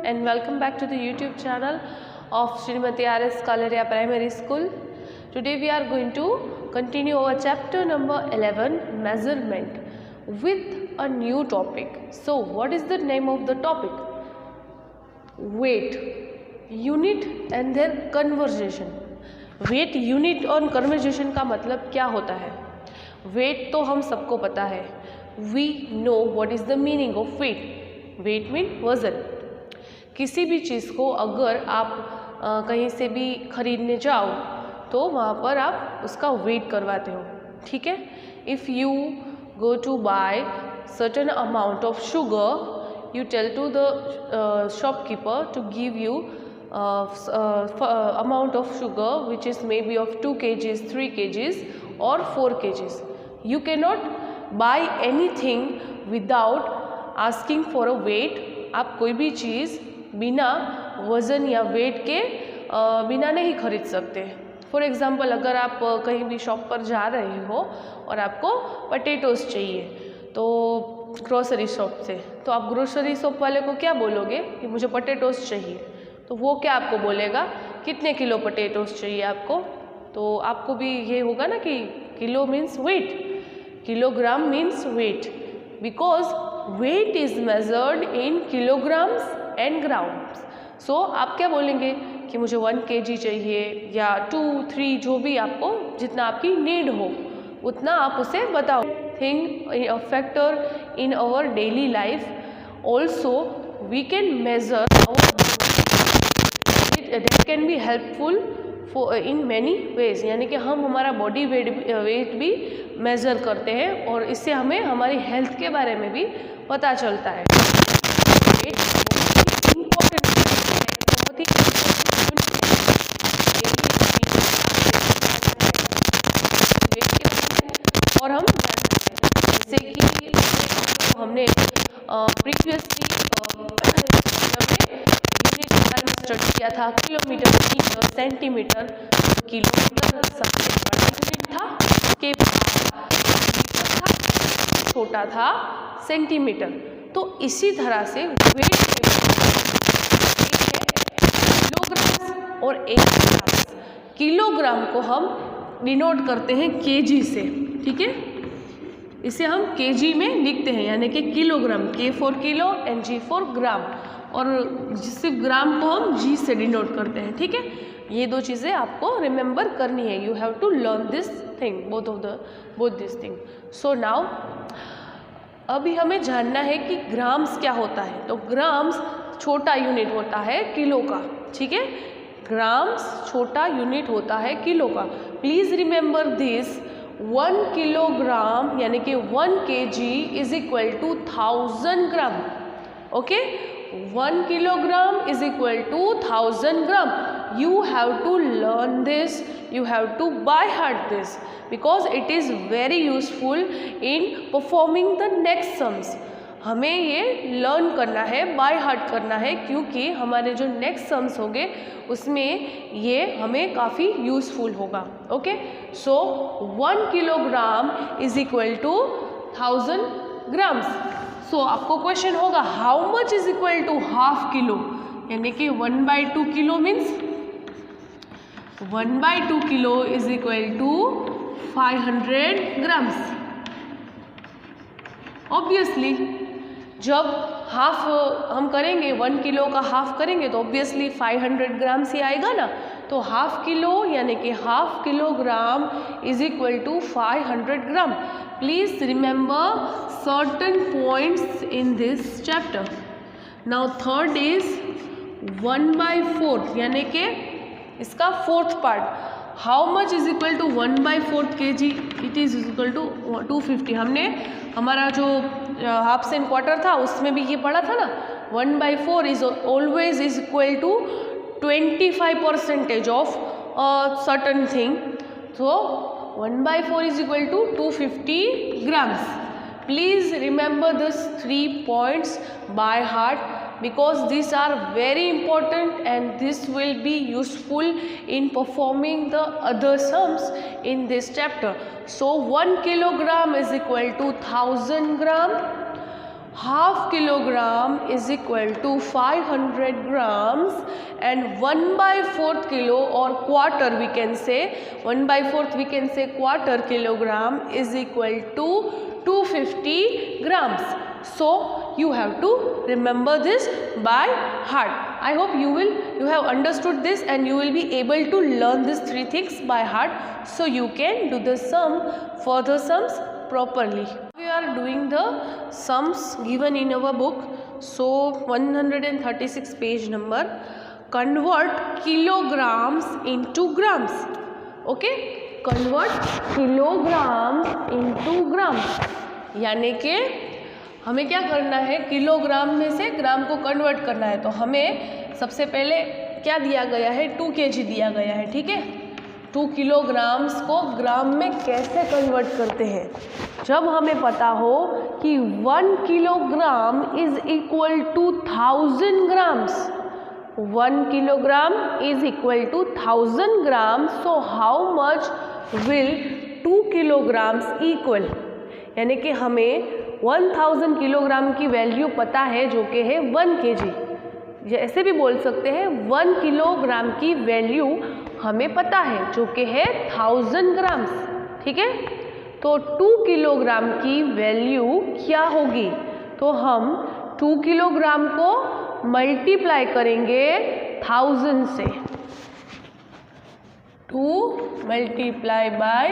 and welcome back to the YouTube channel of Srimati R.S. Kalaria Primary School. Today we are going to continue our chapter number 11, measurement, with a new topic. So what is the name of the topic? Weight, unit and their conversation. Weight unit और conversation का मतलब क्या होता है? Wait तो हम सबको पता है. We know what is the meaning of weight. Weight mean वज़न. किसी भी चीज़ को अगर आप कहीं से भी खरीदने जाओ तो वहाँ पर आप उसका वेट करवाते हो. ठीक है. If you go to buy certain amount of sugar, you tell to the shopkeeper to give you amount of sugar which is maybe of 2 kgs, 3 kgs or 4 kgs. You cannot buy anything without asking for a weight. आप कोई भी चीज़ बिना वज़न या wait के बिना नहीं खरीद सकते. फॉर एग्ज़ाम्पल, अगर आप कहीं भी शॉप पर जा रहे हो और आपको पटेटोज़ चाहिए तो ग्रोसरी शॉप से, तो आप ग्रोसरी शॉप वाले को क्या बोलोगे कि मुझे पटेटोज़ चाहिए. तो वो क्या आपको बोलेगा, कितने किलो पटेटोज़ चाहिए आपको. तो आपको भी ये होगा ना कि kilo means weight, kilogram means weight, because weight is measured in kilograms and grams. So आप क्या बोलेंगे कि मुझे 1 kg चाहिए या 2, 3 जो भी आपको जितना आपकी नीड हो उतना आप उसे बताओ. Thing a factor in our daily life. Also we can measure our that can be helpful for in many ways. यानी कि हम हमारा बॉडी वेट भी मेज़र करते हैं और इससे हमें हमारी हेल्थ के बारे में भी पता चलता है. वेट इम्पोर्टेंट है, बहुत ही और हम जैसे कि हमने प्रीवियसली यूनिट के बारे में स्टडी किया था. किलोमीटर, मीटर, सेंटीमीटर, किलोमीटर सबसे बड़ा यूनिट था, के छोटा था सेंटीमीटर. तो इसी तरह से वेट किलोग्राम और 1 ग्राम. किलोग्राम को हम डिनोट करते हैं केजी से. ठीक है, इसे हम केजी में लिखते हैं, यानी कि kilogram, K for kilo and G for gram, और जिससे ग्राम को हम जी से डिनोट करते हैं. ठीक है, ये दो चीज़ें आपको रिमेंबर करनी है. You have to learn this thing, both this thing. So now अभी हमें जानना है कि ग्राम्स क्या होता है. तो ग्राम्स छोटा यूनिट होता है किलो का. ठीक है, ग्राम्स छोटा यूनिट होता है किलो का. Please remember this. 1 किलोग्राम यानी कि 1 kg is equal to 1000 gram. Okay, 1 kilogram is equal to 1000 gram. You have to learn this, you have to by heart this, because it is very useful in performing the next sums. हमें ये learn करना है, by heart करना है, क्योंकि हमारे जो next sums होंगे उसमें ये हमें काफ़ी यूज़फुल होगा. Okay, so 1 kilogram is equal to 1000 grams. So आपको क्वेश्चन होगा, how much is equal to half kilo, यानी कि 1/2 kilo means 1/2 kilo is equal to 500 grams. Obviously जब हाफ हम करेंगे, 1 किलो का हाफ करेंगे तो ऑब्वियसली 500 ग्राम्स ही आएगा ना. तो हाफ किलो यानी कि half kilogram is equal to 500 gram. Please remember certain points in this chapter. Now third is 1/4, यानी कि इसका fourth part. How much is equal to 1/4 kg, it is equal to 250. हमने हमारा जो हाफ्स एंड क्वार्टर था उसमें भी ये पढ़ा था ना. 1/4 is always is equal to 25% of certain thing. So 1/4 is equal to 250 grams. Please remember this 3 points by heart, because these are very important and this will be useful in performing the other sums in this chapter. So 1 kilogram is equal to 1000 gram. Half kilogram is equal to 500 grams and 1/4 kilo or quarter we can say 1/4 we can say quarter kilogram is equal to 250 grams. So you have to remember this by heart. I hope you have understood this and you will be able to learn these three things by heart, so you can do the further sums properly. We are doing the sums given in our book. So 136 page number, convert kilograms into grams. Okay, convert kilograms into grams, यानी कि हमें क्या करना है, kilogram में से ग्राम को convert करना है। तो हमें सबसे पहले क्या दिया गया है, 2 kg दिया गया है, ठीक है। 2 किलोग्राम्स को ग्राम में कैसे कन्वर्ट करते हैं, जब हमें पता हो कि 1 kilogram is equal to 1000 grams, 1 kilogram is equal to 1000 gram, so how much will 2 kilograms equal, यानी कि हमें 1000 किलोग्राम की वैल्यू पता है जो कि है 1 kg, ऐसे भी बोल सकते हैं 1 किलोग्राम की वैल्यू हमें पता है जो कि है 1000 ग्राम्स, ठीक है। तो 2 किलोग्राम की वैल्यू क्या होगी, तो हम 2 किलोग्राम को मल्टीप्लाई करेंगे 1000 से, 2 मल्टीप्लाई बाय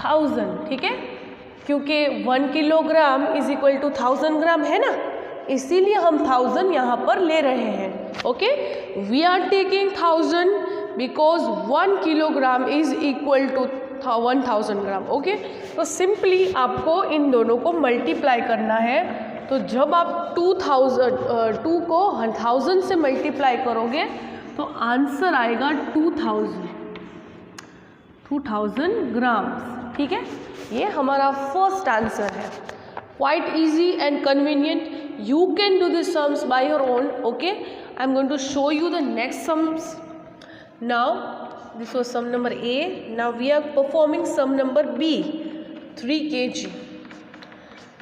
1000, ठीक है, क्योंकि 1 किलोग्राम इज इक्वल टू 1000 ग्राम है ना, इसीलिए हम 1000 यहाँ पर ले रहे हैं। Okay, we are taking 1000 because 1 kilogram is equal to 1000 gram. Okay, तो सिंपली आपको इन दोनों को मल्टीप्लाई करना है। तो जब आप 2 को 1000 से मल्टीप्लाई करोगे तो आंसर आएगा 2000 ग्राम्स, ठीक है। ये हमारा फर्स्ट आंसर है। Quite easy and convenient, you can do the sums by your own. Okay, I'm going to show you the next sums now. This was sum number A. Now we are performing sum number B, 3 kg.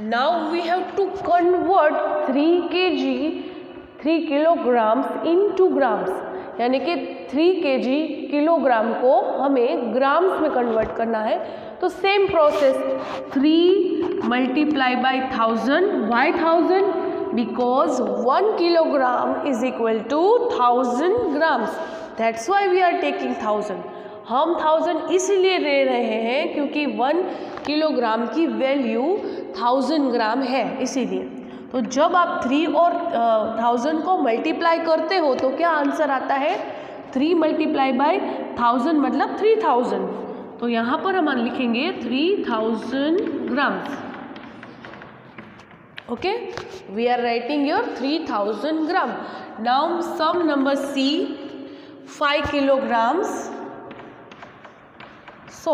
Now we have to convert 3 kilograms into grams, यानी कि 3 kg kilogram को हमें grams में convert करना है। तो same process, 3 multiply by 1000, why 1000, because 1 kilogram is equal to 1000 grams, that's why we are taking 1000। हम 1000 इसलिए ले रहे हैं क्योंकि 1 किलोग्राम की वैल्यू 1000 ग्राम है, इसीलिए। तो जब आप 3 और 1000 को मल्टीप्लाई करते हो तो क्या आंसर आता है, 3 मल्टीप्लाई बाय 1000 मतलब 3000। तो यहाँ पर हम लिखेंगे 3000 grams. Okay, we are writing your 3000 gram. Now sum number C, 5 kilograms. So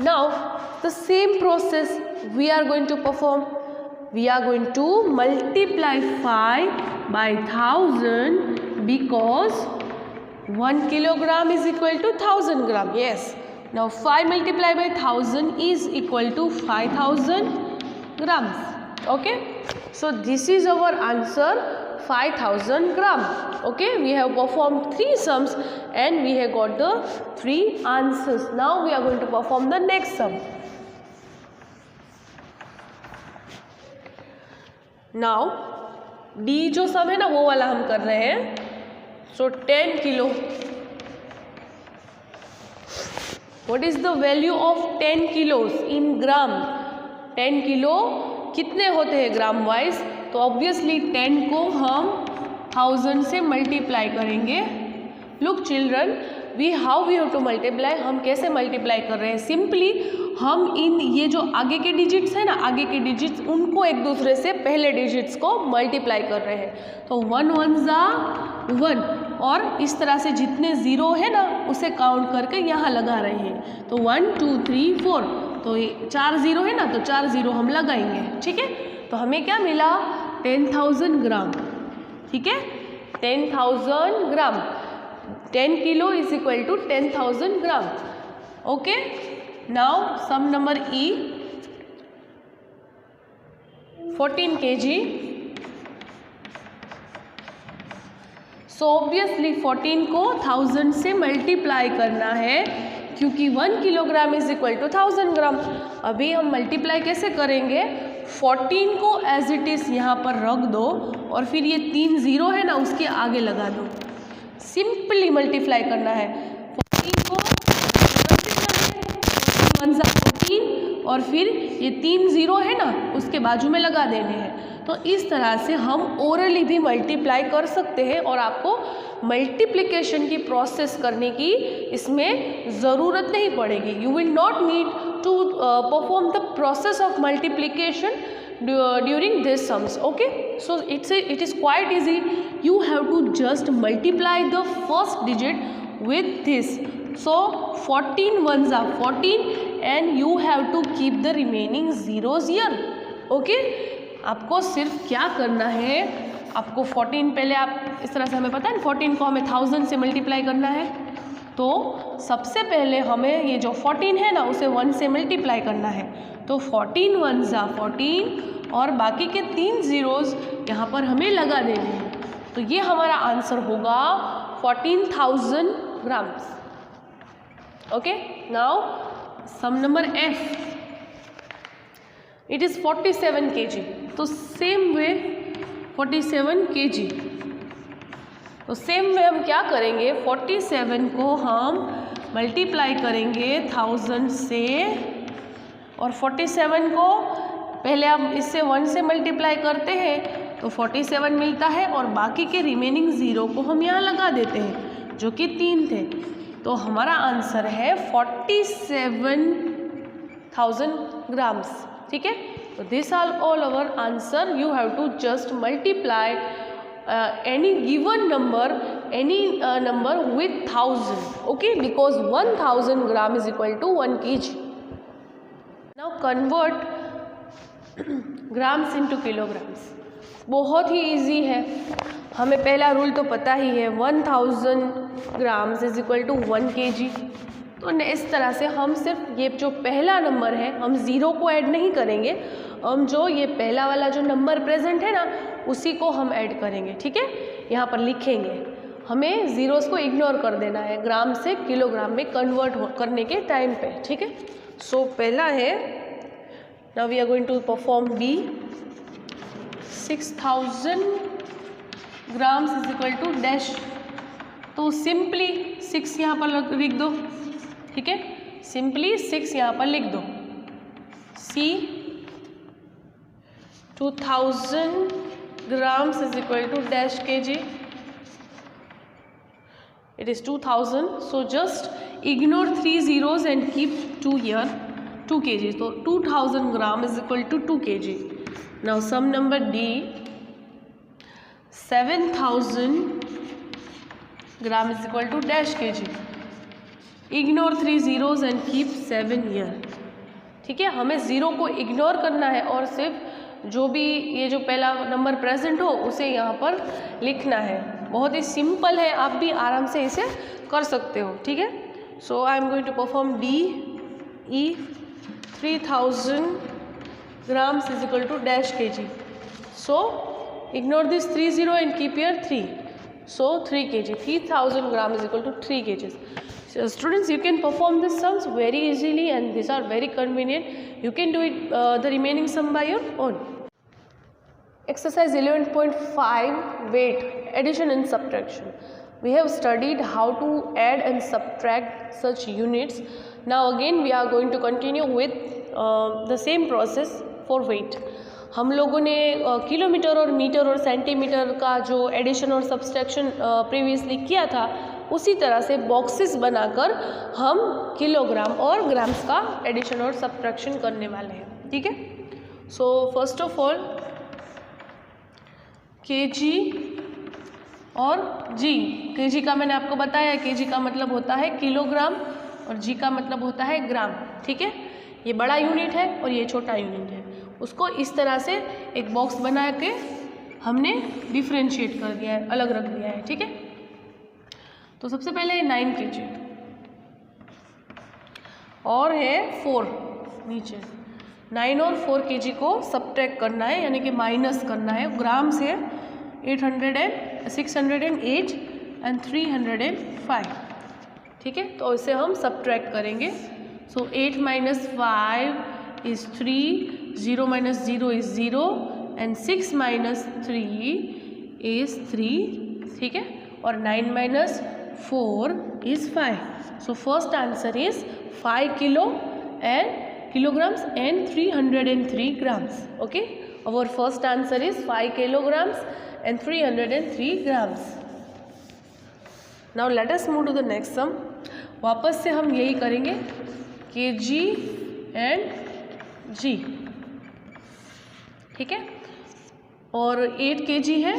now the same process we are going to perform. We are going to multiply 5 by 1000 because 1 kilogram is equal to 1000 gram. Yes. Now 5 multiplied by 1000 is equal to 5000 grams. Okay, so this is our answer, 5000 gram. Okay, we have performed 3 sums and we have got the 3 answers. Now we are going to perform the next sum. Now D जो sum है ना वो वाला हम कर रहे हैं। So 10 kilo, what is the value of 10 kilos in gram? 10 kilo कितने होते हैं ग्राम वाइज, तो ऑब्वियसली 10 को हम 1000 से मल्टीप्लाई करेंगे। Look children, how we have to multiply, हम कैसे मल्टीप्लाई कर रहे हैं, सिंपली हम इन ये जो आगे के डिजिट्स है ना, आगे के डिजिट्स उनको एक दूसरे से पहले डिजिट्स को मल्टीप्लाई कर रहे हैं। तो 1 1 ज़ा 1, और इस तरह से जितने ज़ीरो है ना उसे काउंट करके यहाँ लगा रहे हैं। तो 1 2 3 4, तो ये 4 ज़ीरो है ना, तो 4 ज़ीरो हम लगाएंगे, ठीक है। तो हमें क्या मिला, 10,000 ग्राम, ठीक है, 10,000 gram. 10 kilo is equal to 10,000 gram. Okay, now sum number E, 14 kg. So obviously 14 को 1000 से मल्टीप्लाई करना है क्योंकि 1 kilogram is equal to 1000 gram. अभी हम मल्टीप्लाई कैसे करेंगे, 14 को एज इट इज़ यहाँ पर रख दो और फिर ये 3 0 है ना उसके आगे लगा दो. सिंपली मल्टीप्लाई करना है. 14 को 14 और फिर ये 3 0 है ना उसके बाजू में लगा देने हैं. तो इस तरह से हम ओरली भी मल्टीप्लाई कर सकते हैं और आपको मल्टीप्लिकेशन की प्रोसेस करने की इसमें ज़रूरत नहीं पड़ेगी. You will not need to perform the process of multiplication during these sums. Okay, so it is quite easy. You have to just multiply the first digit with this. So 14 ones are 14 and you have to keep the remaining zeros here. Okay, आपको सिर्फ क्या करना है, आपको 14 पहले आप इस तरह से हमें पता है 14 को हमें 1000 से मल्टीप्लाई करना है. तो सबसे पहले हमें ये जो 14 है ना उसे 1 से मल्टीप्लाई करना है. तो 14 ones are 14 और बाकी के 3 zeros यहाँ पर हमें लगा देने हैं. तो ये हमारा आंसर होगा 14,000 grams. Okay, now sum number F. It is 47 kg. तो सेम वे 47 kg. तो सेम वे हम क्या करेंगे, 47 को हम मल्टीप्लाई करेंगे 1000 से और 47 को पहले हम इससे 1 से मल्टीप्लाई करते हैं तो 47 मिलता है और बाकी के रिमेनिंग ज़ीरो को हम यहाँ लगा देते हैं जो कि 3 थे. तो हमारा आंसर है 47,000 ग्राम्स. ठीक है, तो this are all our answer. You have to just multiply any given number with 1000. Okay, because 1000 gram is equal to 1 kg. Now convert grams into kilograms. बहुत ही इजी है, हमें पहला रूल तो पता ही है 1000 grams is equal to 1 kg. तो इस तरह से हम सिर्फ ये जो पहला नंबर है हम ज़ीरो को ऐड नहीं करेंगे, हम जो ये पहला वाला जो नंबर प्रेजेंट है ना उसी को हम ऐड करेंगे. ठीक है, यहाँ पर लिखेंगे, हमें ज़ीरोस को इग्नोर कर देना है ग्राम से किलोग्राम में कन्वर्ट करने के टाइम पे. ठीक है, सो पहला है, now we are going to perform B. 6000 grams is equal to dash. तो सिंपली 6 यहाँ पर लिख दो. ठीक है, सिंपली 6 यहाँ पर लिख दो. सी 2000 grams is equal to dash kg. It is 2000. So just ignore 3 zeros and keep 2 here. 2 kg. So 2000 gram is equal to 2 kg. Now sum number D. 7000 gram is equal to dash kg. Ignore 3 zeros and keep 7 here. ठीक है, हमें zero को ignore करना है और सिर्फ जो भी ये जो पहला नंबर प्रेजेंट हो उसे यहाँ पर लिखना है. बहुत ही सिंपल है, आप भी आराम से इसे कर सकते हो. ठीक है, so I am going to perform D. E 3000 grams is equal to dash kg. So ignore this 3 0 and keep here 3. So 3 kg. 3000 gram is equal to 3 kg. So students, you can perform these sums very easily and these are very convenient. You can do it the remaining sum by your own. Exercise 11.5, weight, addition and subtraction. We have studied how to add and subtract such units. Now again we are going to continue with the same process for weight. हम लोगों ने kilometre और metre और centimetre का जो addition और subtraction previously किया था उसी तरह से बॉक्सेस बनाकर हम किलोग्राम और ग्राम्स का एडिशन और सब्ट्रैक्शन करने वाले हैं. ठीक है, so first of all KG और जी. केजी का मैंने आपको बताया, केजी का मतलब होता है किलोग्राम और जी का मतलब होता है ग्राम. ठीक है, ये बड़ा यूनिट है और ये छोटा यूनिट है. उसको इस तरह से एक बॉक्स बना के हमने डिफ्रेंशिएट कर दिया है, अलग रख दिया है. ठीक है, तो सबसे पहले 9 kg और है 4 नीचे. 9 और 4 kg को सब्ट्रैक्ट करना है, यानी कि माइनस करना है। ग्राम से 608 एंड 305, ठीक है। तो इसे हम सब्ट्रैक्ट करेंगे। सो 8 - 5 इज़ 3, 0 - 0 इज़ 0 एंड 6 - 3 इज़ 3, ठीक है। और 9 - 4 is 5। So first answer is 5 kilograms and 303 grams. Okay, our first answer is 5 kilograms and 303 grams. Now let us move to the next sum. वापस से हम यही करेंगे, kg and g, ठीक है। और 8 kg है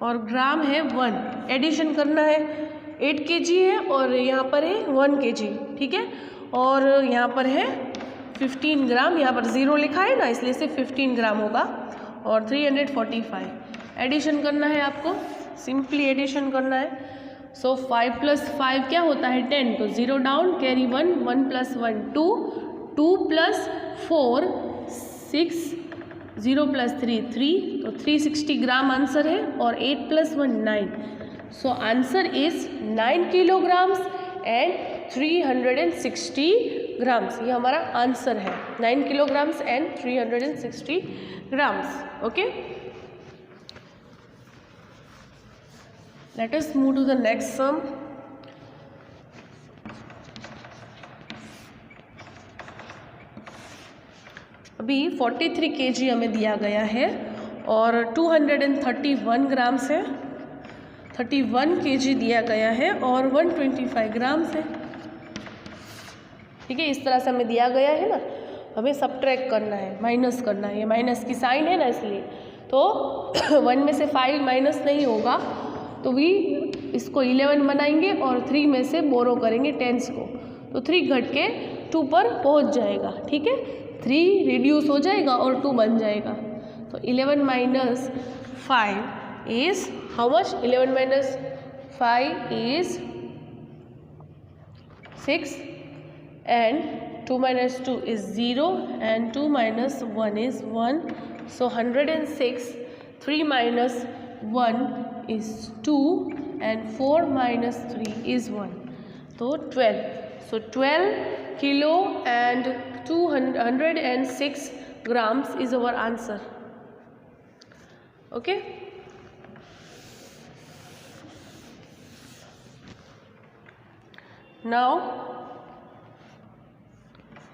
और ग्राम है 1, एडिशन करना है। 8 kg है और यहाँ पर है 1 kg, ठीक है। और यहाँ पर है 15 ग्राम, यहाँ पर 0 लिखा है ना, इसलिए से 15 ग्राम होगा। और 345 एडिशन करना है आपको, सिंपली एडिशन करना है। सो 5 + 5 क्या होता है 10, तो 0 डाउन, कैरी 1, 1 + 1 2, 2 + 4 6, 0 + 3 3, तो 360 ग्राम आंसर है। और 8 + 1 9, so answer is 9 kilograms and 360 grams. ये हमारा आंसर है, 9 kilograms and 360 grams. Okay, let us move to the next sum. अभी 43 kg हमें दिया गया है और 231 ग्राम्स है। 31 kg दिया गया है और 125 ग्राम्स है, ठीक है। इस तरह से हमें दिया गया है ना, हमें सब्ट्रैक्ट करना है, माइनस करना है। ये माइनस की साइन है ना, इसलिए तो 1 में से 5 माइनस नहीं होगा, तो भी इसको 11 बनाएंगे और 3 में से बोरो करेंगे टेंस को, तो 3 घट के 2 पर पहुंच जाएगा, ठीक है। 3 रिड्यूस हो जाएगा और 2 बन जाएगा। तो 11 - 5 is how much? 11 - 5 is 6 and 2 - 2 is 0 and 2 - 1 is 1. So 106. 3 - 1 is 2 and 4 - 3 is 1. So 12. So 12 kilo and 206 grams is our answer. Okay. Now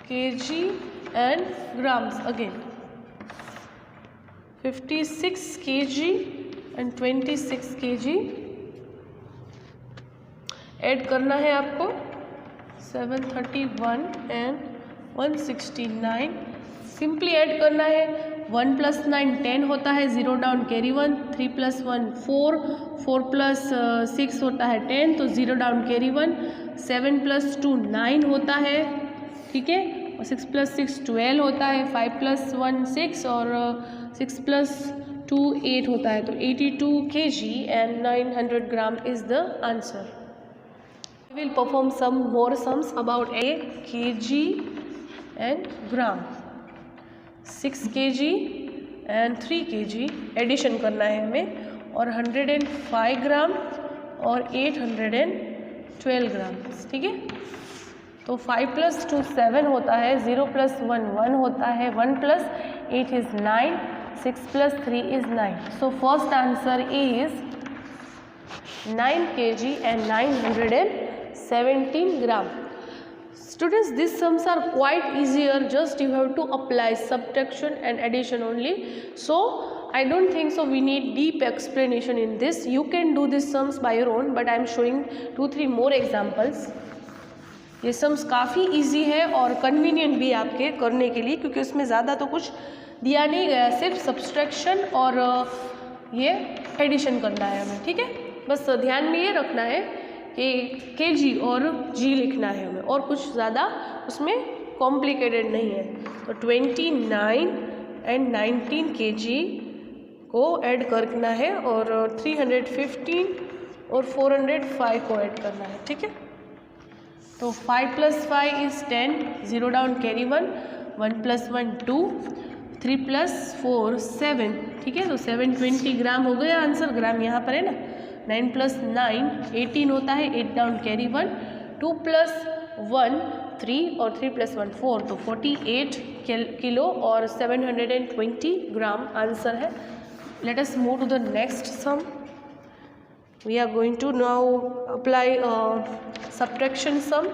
kg and grams again. 56 kg and 26 kg add करना है आपको। 731 and 169 simply add करना है। 1 + 9 10 होता है, 0 down, carry 1, 3 + 1 4, 4 + 6 होता है 10, तो 0 डाउन, कैरी 1, 7 + 2 9 होता है, ठीक है। और 6 + 6 12 होता है, 5 + 1 6 और 6 + 2 8 होता है, तो 82 kg and 900 gram is the answer. We will perform some more sums about a kg and gram. 6 kg and 3 kg addition करना है हमें, और 105 ग्राम और 812 ग्राम, ठीक है। तो 5 + 2 7 होता है, 0 + 1 1 होता है, 1 + 8 is 9, 6 + 3 is 9. So first answer is 9 kg and 917 gram. Students, these sums are quite easier, just you have to apply subtraction and addition only. So I don't think so we need deep explanation in this. You can do these sums by your own, but I am showing 2-3 more examples. ये sums काफ़ी easy है और convenient भी आपके करने के लिए, क्योंकि उसमें ज़्यादा तो कुछ दिया नहीं गया, सिर्फ सब्सट्रैक्शन और ये एडिशन करना है हमें, ठीक है। बस ध्यान में ये रखना है कि kg और g लिखना है हमें, और कुछ ज़्यादा उसमें कॉम्प्लिकेटेड नहीं है। तो 29 and 19 kg को ऐड करना है और 315 और 405 को ऐड करना है, ठीक है। तो 5 + 5 is 10, 0 डाउन, कैरी 1, 1 + 1 2, 3 + 4 7, ठीक है। तो 720 ग्राम हो गया आंसर, ग्राम यहाँ पर है ना। 9 + 9 18 होता है, 8 डाउन कैरी 1, 2 + 1 3 और 3 + 1 4, तो 48 किलो और 720 ग्राम आंसर है। Let us move to the next sum. We are going to now apply subtraction sum।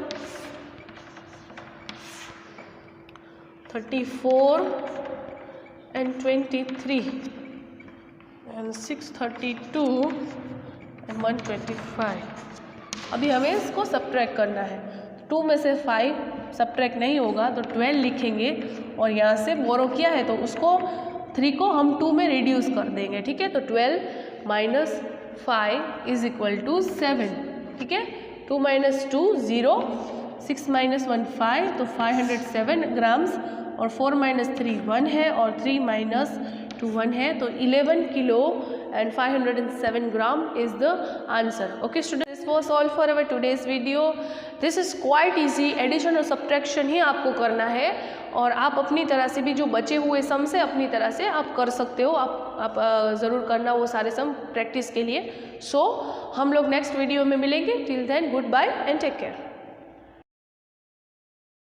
34 and 23 and 632 and 125। अभी हमें इसको सब्ट्रैक्ट करना है। 2 में से 5 सब्ट्रैक्ट नहीं होगा तो 12 लिखेंगे, और यहाँ से बोरो किया है तो उसको 3 को हम 2 में रिड्यूस कर देंगे, ठीक है। तो 12 - 5 = 7, ठीक है। 2 - 2 0, 6 - 1 5, तो 507 ग्राम्स, और 4 - 3 1 है, और 3 - 2 1 है, तो 11 kilo and 507 gram is the answer। Okay students, this was all for our today's video। This is quite easy, addition और सब्ट्रैक्शन ही आपको करना है, और आप अपनी तरह से भी जो बचे हुए सम से अपनी तरह से आप कर सकते हो। आप ज़रूर करना वो सारे सम प्रैक्टिस के लिए। सो हम लोग नेक्स्ट वीडियो में मिलेंगे। Till then goodbye and take care.